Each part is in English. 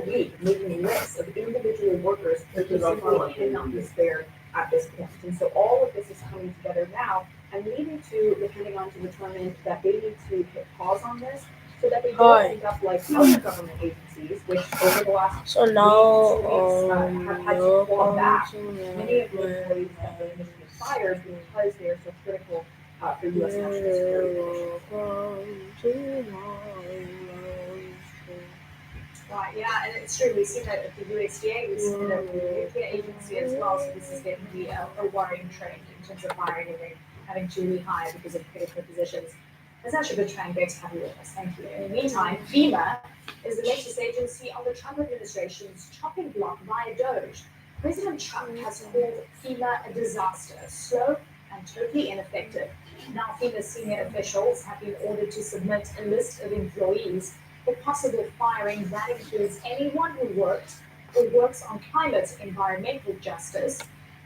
week, making lists of individual workers who simply cannot be spared at this point. And so all of this is coming together now and leading to the Pentagon to determine that they need to hit pause on this so that they don't end up like other government agencies, which over the last So week, now, 2 weeks, have had to you're claw going back to many of the employees that they initially fired because they are so critical for U.S. national security. Right, yeah, and it's true. We've seen that at the USDA, we've seen it at the nuclear agency as well. So this is getting to be a worrying trend in terms of hiring and then having to rehire because of critical positions. That's actually a good trend. Great to have you with us. Thank you. In the meantime, FEMA is the latest agency on the Trump administration's chopping block via DOGE. President Trump has called FEMA a disaster, slow and totally ineffective. Now, FEMA senior officials have been ordered to submit a list of employees for possible firing that includes anyone who worked or works on climate, environmental justice,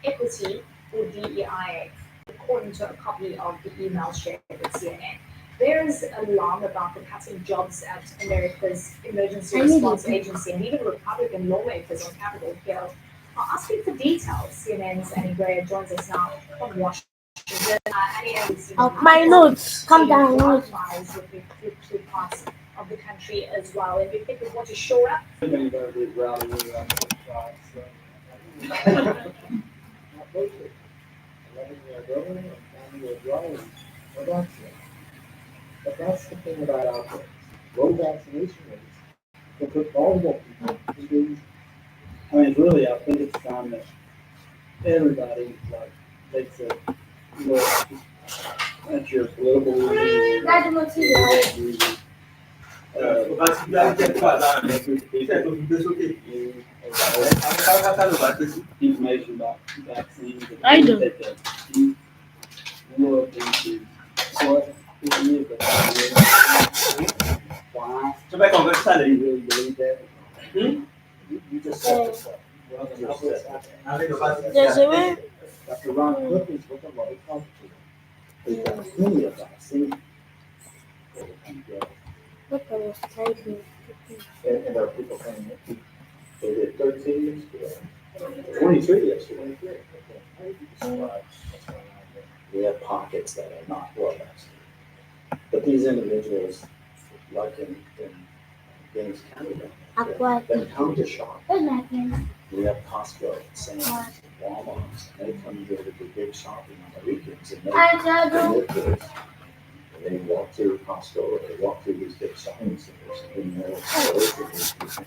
equity, or DEIA, according to a copy of the email shared with CNN. There is alarm about the cutting jobs at America's emergency response agency, and even Republican lawmakers on Capitol Hill are asking for details. CNN's Annie Gray joins us now from Washington. Annie, we've seen my notes. Come down. wildfires with parts of the country as well, and we think we want to shore up. But that's the thing about outbreaks. Low vaccination rates can put vulnerable people in danger. I mean, really, I think it's time that everybody takes a look at your political reasons. Information about vaccines. I do. Take a deep look into what it is that why. Do you really believe that? You just said yourself. There's a way. Dr. Ron Cook is with a lot of complicated. There's got plenty of vaccine. Look, I was typing. And there are people saying that they did 13 yesterday. 23 yesterday. We have pockets that are not well vaccinated. But these individuals, like in James County, they come to shop. We have Costco, Sam's, Walmart's, and they come here to do big shopping on the weekends. And they walk through Costco or they walk through these big shopping centers and they're exposed to these people.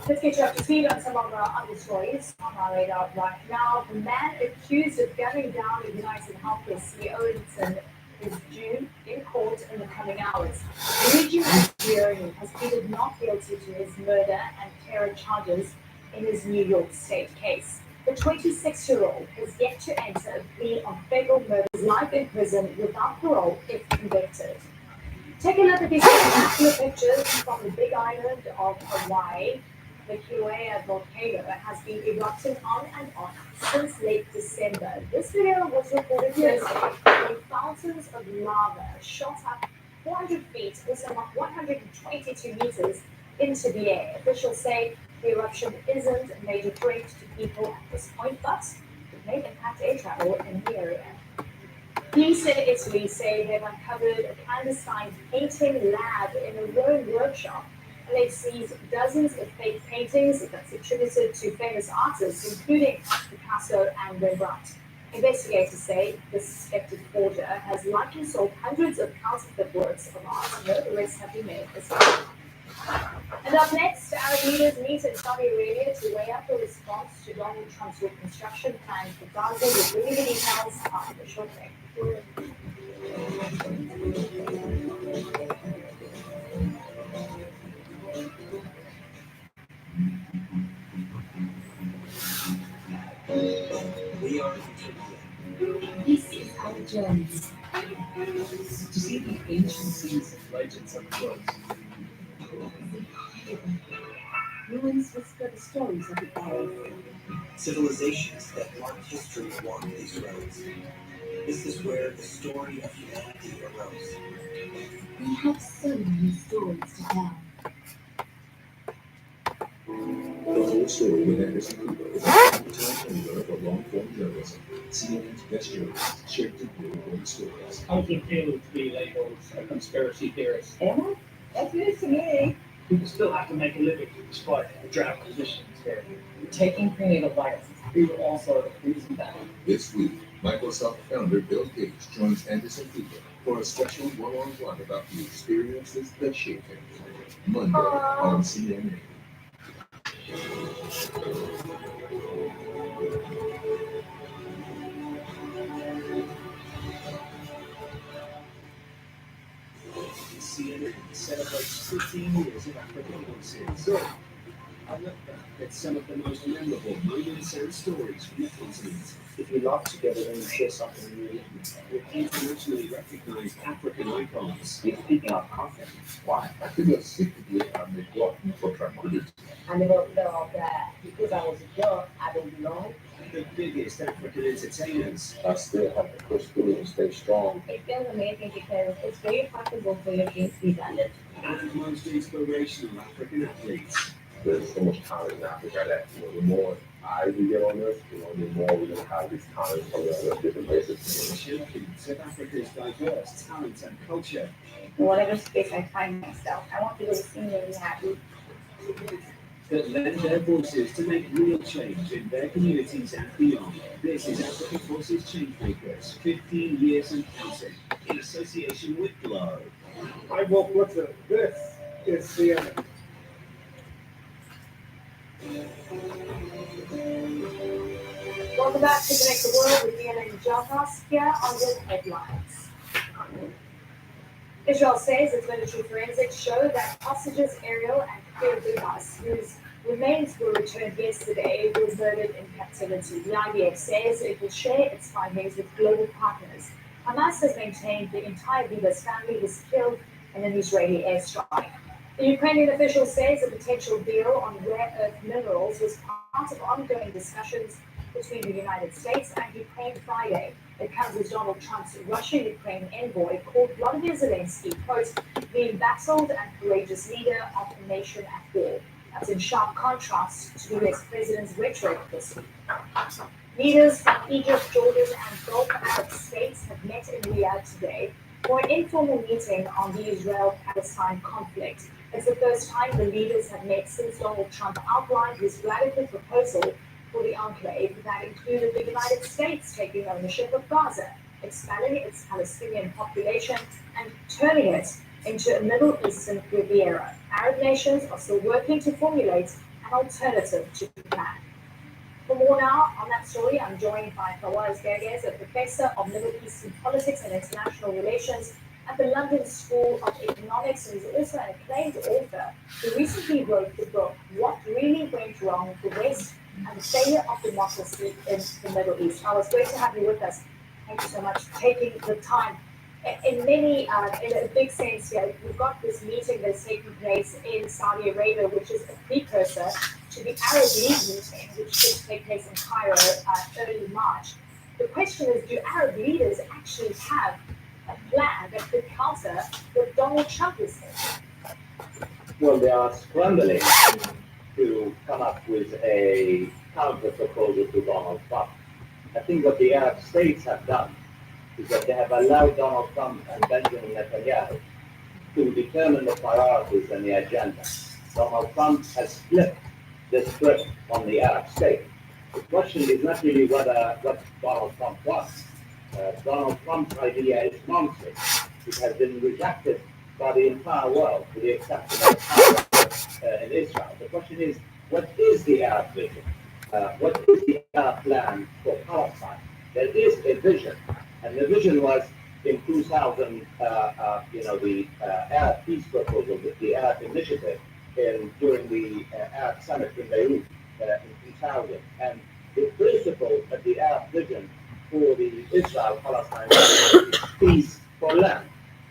Let's get you up to speed on some of our other stories on our radar right now. The man accused of gunning down a United Healthcare CEO is due in court in the coming hours. Luigi Mangione has pleaded not guilty to his murder and terror charges in his New York State case. The 26-year-old has yet to enter a plea of federal murder, life in prison without parole if convicted. Take a look at these spectacular pictures from the Big Island of Hawaii. The Kilauea volcano has been erupting on and off since late December. This video was recorded Thursday when fountains of lava shot up 400 feet or some 122 meters into the air. Officials say the eruption isn't a major threat to people at this point, but it may impact air travel in the area. Police in Italy say they've uncovered a clandestine painting lab in a Rome workshop, and they've seized dozens of fake paintings that's attributed to famous artists, including Picasso and Rembrandt. Investigators say the suspected forger has likely sold hundreds of counterfeit works of art. No arrests have been made as well. And up next, Arab leaders meet in Saudi Arabia to weigh up the response to Donald Trump's reconstruction plan for Gaza. We'll bring you the details after the short break. We are This is our journey. To see the ancient cities and legends up close. Ruins whisper the stories of the past. Civilizations that marked history walk these roads. This is where the story of humanity arose. We have so many stories to tell. The whole story with Anderson Cooper is a time owner of long-form journalism. CNN's best journalists shaped and grew great stories. How does it feel to be labeled a conspiracy theorist? Emma? That's news to me. People still have to make a living despite the draft positions here. Taking prenatal vitamins. We were also the reason that. This week, Microsoft founder Bill Gates joins Anderson Cooper for a special one-on-one about the experiences that shaped him. Monday on CNN. CNN celebrates 15 years of African voices. So, I look back at some of the most memorable moments and stories from the continent. If you laugh together, then you share something new. With internationally recognized African icons. You're speaking of content. Why? I feel secretly I'm a glutton for tranquility. I never felt that because I was a girl, I don't belong. The biggest African entertainers. I still have to push through and stay strong. It feels amazing because it's very possible for your dreams to be valid. And most inspirational African athletes. There's so much talent in Africa that, the more eyes we get on this, the more we're going to have these talents from the different places. Champions of Africa's diverse talent and culture. In whatever space I find myself, I want people to see me and be happy. That lend their voices to make real change in their communities and beyond. This is African Voices Changemakers, 15 years and counting, in association with Glow. I woke with it. This is CNN. Welcome back to Connect the World with Ian and Jonas. Here are the headlines. Israel says its military forensics show that hostages Ariel and Kir Bibas, whose remains were returned yesterday, were murdered in captivity. The IDF says it will share its findings with global partners. Hamas has maintained the entire Bibas family was killed in an Israeli airstrike. The Ukrainian official says a potential deal on rare earth minerals was part of ongoing discussions between the United States and Ukraine Friday. It comes as Donald Trump's Russia-Ukraine envoy called Vladimir Zelensky, quote, the embattled and courageous leader of a nation at war. That's in sharp contrast to the US President's rhetoric this week. Leaders from Egypt, Jordan, and Gulf Arab states have met in Riyadh today for an informal meeting on the Israel-Palestine conflict. It's the first time the leaders have met since Donald Trump outlined his radical proposal for the enclave that included the United States taking ownership of Gaza, expanding its Palestinian population, and turning it into a Middle Eastern Riviera. Arab nations are still working to formulate an alternative to the plan. For more now on that story, I'm joined by Fawaz Gerges, a professor of Middle Eastern politics and international relations at the London School of Economics, and is also an acclaimed author who recently wrote the book, What Really Went Wrong with the West and the Failure of Democracy in the Middle East. It's great to have you with us. Thank you so much for taking the time. In a big sense here, we've got this meeting that's taking place in Saudi Arabia, which is a precursor to the Arab League meeting, which should take place in Cairo early March. The question is, do Arab leaders actually have a plan that could counter what Donald Trump is saying? Well, they are scrambling to come up with a counter proposal to Donald Trump. I think what the Arab states have done is that they have allowed Donald Trump and Benjamin Netanyahu to determine the priorities and the agenda. Donald Trump has flipped the script on the Arab state. The question is not really what Donald Trump wants. Donald Trump's idea is nonsense. It has been rejected by the entire world, with the exception of in Israel. The question is, what is the Arab vision? What is the Arab plan for Palestine? There is a vision, and the vision was in 2000, the Arab peace proposal, the Arab initiative, during the Arab summit in Beirut in 2000. And the principle of the Arab vision for the Israel-Palestine is peace for land.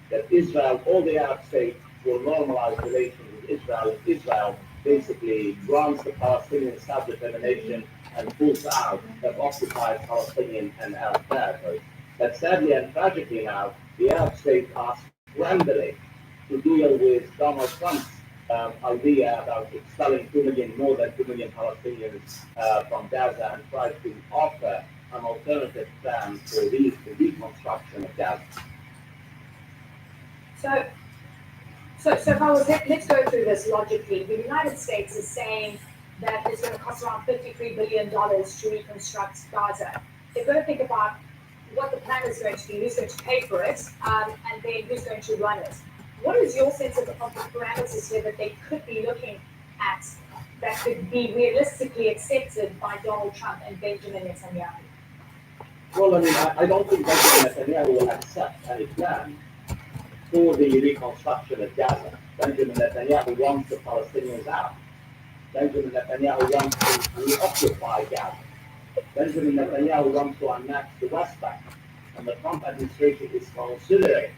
That Israel, all the Arab states, will normalize relations with Israel. Israel basically grants the Palestinian self-determination and pulls out of occupied Palestinian and Arab territories. But sadly and tragically now, the Arab states are scrambling to deal with Donald Trump's idea about expelling more than 2 million Palestinians from Gaza and try to offer an alternative plan for the reconstruction of Gaza. So let's go through this logically. The United States is saying that it's going to cost around $53 billion to reconstruct Gaza. They've got to think about what the plan is going to be, who's going to pay for it, and then who's going to run it. What is your sense of the parameters here that they could be looking at that could be realistically accepted by Donald Trump and Benjamin Netanyahu? Well, I mean, I don't think Benjamin Netanyahu will accept any plan for the reconstruction of Gaza. Benjamin Netanyahu wants the Palestinians out. Benjamin Netanyahu wants to reoccupy Gaza. Benjamin Netanyahu wants to annex the West Bank. And the Trump administration is considering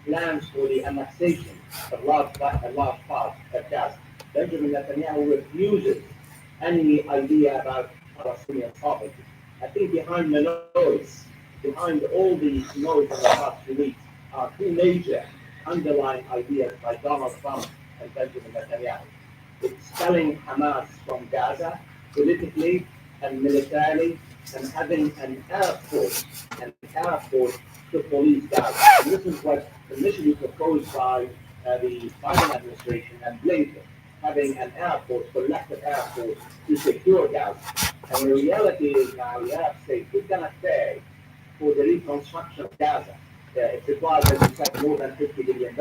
plans for the annexation of large part of Gaza. Benjamin Netanyahu refuses any idea about Palestinian sovereignty. I think behind the noise, behind all the noise in the past 2 weeks, are two major underlying ideas by Donald Trump and Benjamin Netanyahu. Expelling Hamas from Gaza politically and militarily, and having an air force to police Gaza. And this is what initially proposed by the Biden administration and Blinken, having an air force, collective air force, to secure Gaza. And the reality is now the Arab states is going to pay for the reconstruction of Gaza. It requires, as you said, more than $50 billion.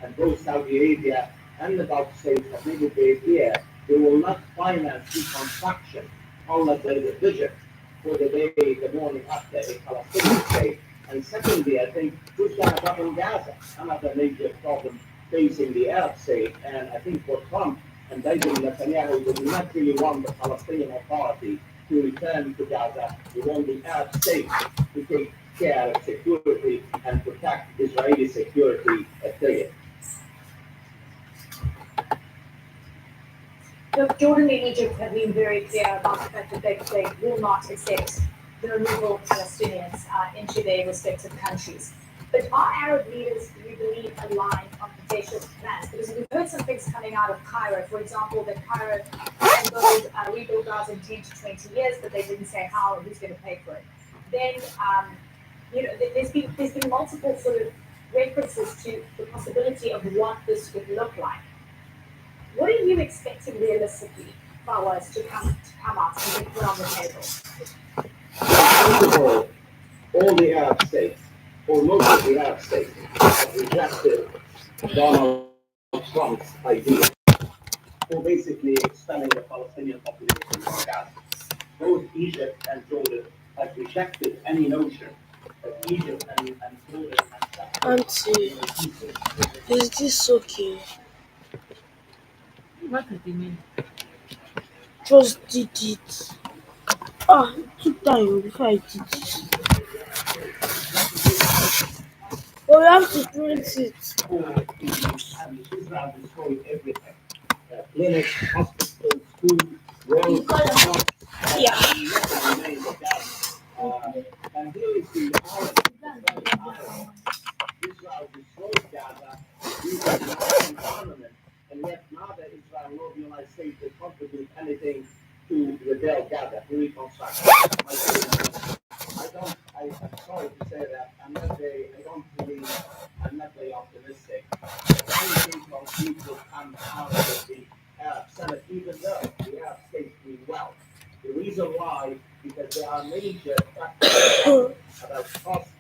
And both Saudi Arabia and the Gulf states have made it very clear they will not finance reconstruction unless there is a vision for the morning after a Palestinian state. And secondly, I think who's going to govern Gaza? Another major problem facing the Arab state. And I think for Trump and Benjamin Netanyahu, they do not really want the Palestinian Authority to return to Gaza. They want the Arab state to take care of security and protect Israeli security period. Look, Jordan and Egypt have been very clear about the fact that they will not accept the removal of Palestinians into their respective countries. But are Arab leaders, do you believe, aligned on potential plans? Because we've heard some things coming out of Cairo, for example, that Cairo can rebuild Gaza in 10 to 20 years, but they didn't say how or who's going to pay for it. Then, there's been multiple sort of references to the possibility of what this could look like. What are you expecting realistically, Fawaz, to come out and be put on the table? First of all the Arab states, or most of the Arab states, have rejected Donald Trump's idea for basically expelling the Palestinian population from Gaza. Both Egypt and Jordan have rejected any notion of Egypt and Jordan Auntie, is this okay? What does it mean? Just did it. It took time before I did it. But we have to print it. Israel destroyed everything. Clinics, hospitals, schools, roads, Yeah. and here is the irony. Israel destroyed Gaza using American armament, and yet neither Israel nor the United States will contribute anything to rebuild Gaza, to reconstruct. I'm sorry to say that I'm not very optimistic. Anything concrete will come out of the Arab Summit, even though the Arab states do well. The reason why, because there are major factors about costs,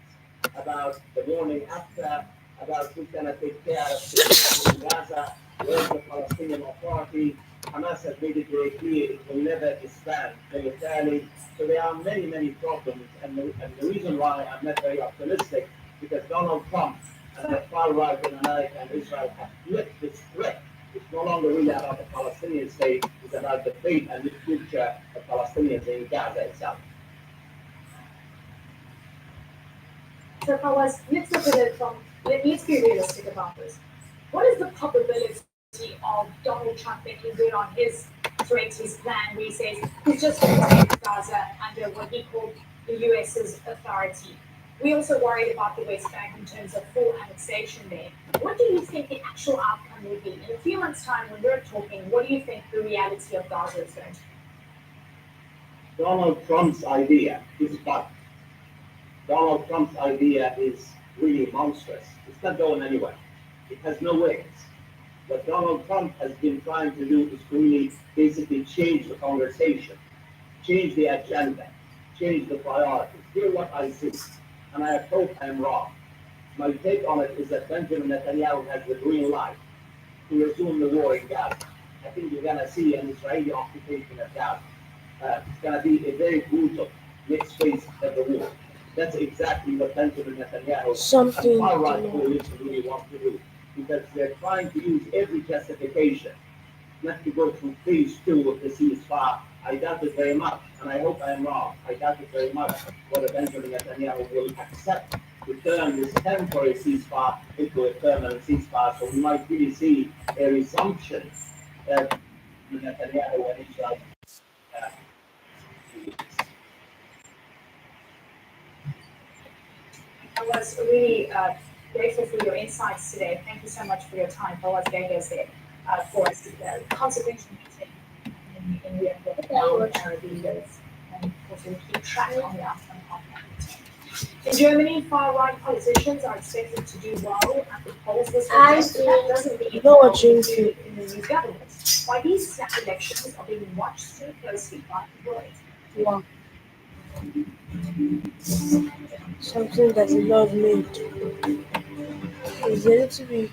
about the morning after, about who's going to take care of the in Gaza, where's the Palestinian Authority. Hamas has made it very clear it will never disband militarily. So there are many, many problems. And the reason why I'm not very optimistic, because Donald Trump and the far right in America and Israel have flipped the script. It's no longer really about the Palestinian state, it's about the fate and the future of Palestinians in Gaza itself. So Fawaz, let's look at it let's be realistic about this. What is the probability of Donald Trump making good on his threat, his plan, where he says he's just going to take Gaza under what he called the US's authority? We also worried about the West Bank in terms of full annexation there. What do you think the actual outcome will be? In a few months' time, when we're talking, what do you think the reality of Gaza is going to be? Donald Trump's idea is bad. Donald Trump's idea is really monstrous. It's not going anywhere. It has no wings. What Donald Trump has been trying to do is to really basically change the conversation, change the agenda, change the priorities. Here's what I see, and I hope I'm wrong. My take on it is that Benjamin Netanyahu has the green light to resume the war in Gaza. I think you're going to see an Israeli occupation of Gaza. It's going to be a very brutal next phase of the war. That's exactly what Benjamin Netanyahu and far-right coalition really want to do, because they're trying to use every justification not to go through phase 2 of the ceasefire. I doubt it very much, and I hope I'm wrong. I doubt it very much whether Benjamin Netanyahu will accept to turn this temporary ceasefire into a permanent ceasefire. So we might really see a resumption of Netanyahu and Israel. I was really grateful for your insights today. Thank you so much for your time. Fawaz Geghis there for us. Consequential meeting in Riyadh now with Arab leaders, and of course we'll keep track on the outcome of that. In Germany, far-right politicians are expected to do well at the polls this weekend, but that doesn't mean they'll do in the new government. Why these snap elections are being watched so closely by the world. Wow. Something that the Lord made is a little bit.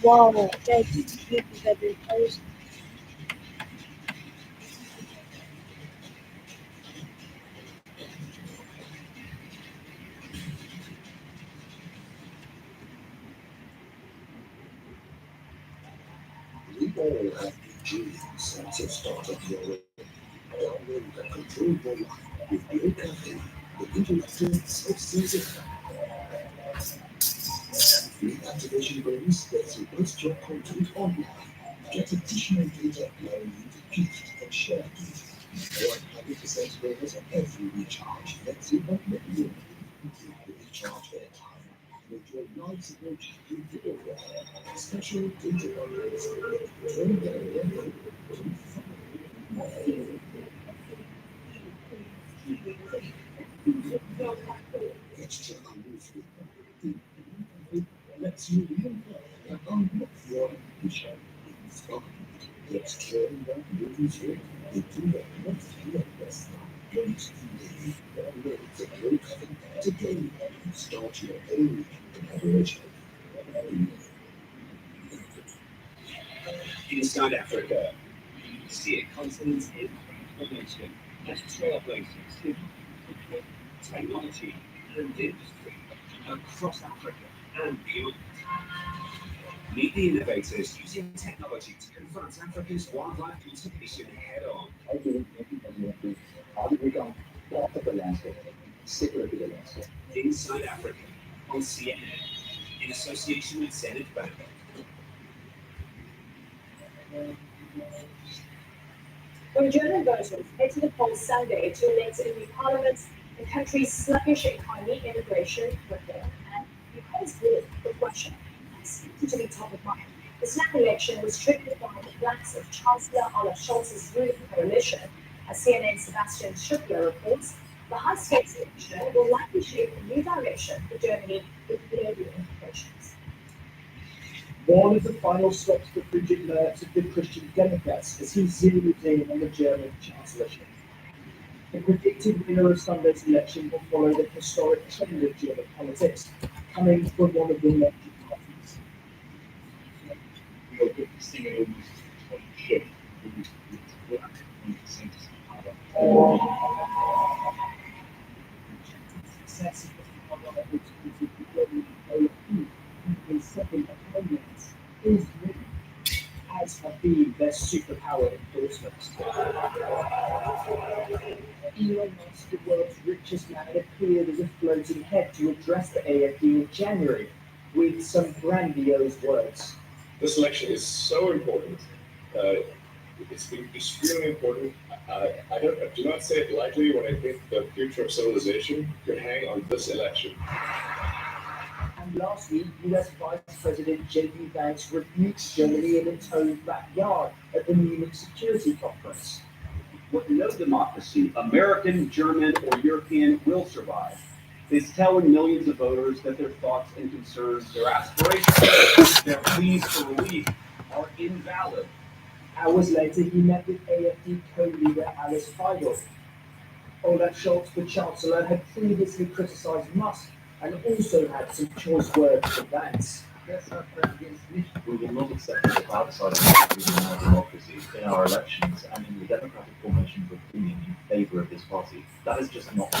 Wow, that people have been posted. We all have dreams since the start of your life. Download and control your life with Blue Cafe, the interactive self-service free activation bonus lets you post your content online. Get additional data allowing you to gift and share gifts. 100% bonus on every recharge lets you unlock more. Recharge airtime. Enjoy live signal chatting video call. Special data bundles. Turn down level Let's check on you. Lets you remember and unlock your ambition. Let's turn that movies into the next year best. Please download the Blue Coven today and start your own collaboration. Inside Africa, you see a continent in transformation as trailblazers in technology and industry across Africa and beyond. Meet the innovators using technology to confront Africa's wildlife conservation head on. I believe everybody how to become part of the landscape, secular to the landscape. Inside Africa on CNN in association with Zenith Bank. When German voters head to the polls Sunday to elect a new parliament, the country's sluggish economy, immigration, reform, and Ukraine's war with Russia seem to be top of mind. The snap election was triggered by the collapse of Chancellor Olaf Scholz's ruling coalition. As CNN's Sebastian Schuckler reports, the high-stakes election will likely shape a new direction for Germany with global implications. One of the final stops for Friedrich Merz of the Christian Democrats as he zeroed in on the German chancellorship. The predicted winner of Sunday's election will follow the historic trend of German politics, coming from one of the major parties. We are witnessing an almost shift in work on consensus. Success of the parliament is second opponents is winning, as might have been their superpower endorsement. Elon Musk, the world's richest man, appeared as a floating head to address the AFD in January with some grandiose words. This election is so important. It's extremely important. I do not say it lightly when I think the future of civilization could hang on this election. And last week, US Vice President J.D. Vance rebuked Germany in its own backyard at the Munich Security Conference. With no democracy, American, German, or European will survive, is telling millions of voters that their thoughts and concerns, their aspirations, their pleas for relief are invalid. Hours later, he met with AFD co-leader Alice Weidel. Olaf Scholz, the Chancellor, had previously criticized Musk and also had some choice words for Vance. We will not accept the outside in our democracy, in our elections, and in the democratic formation of opinion in favour of this party. That is just not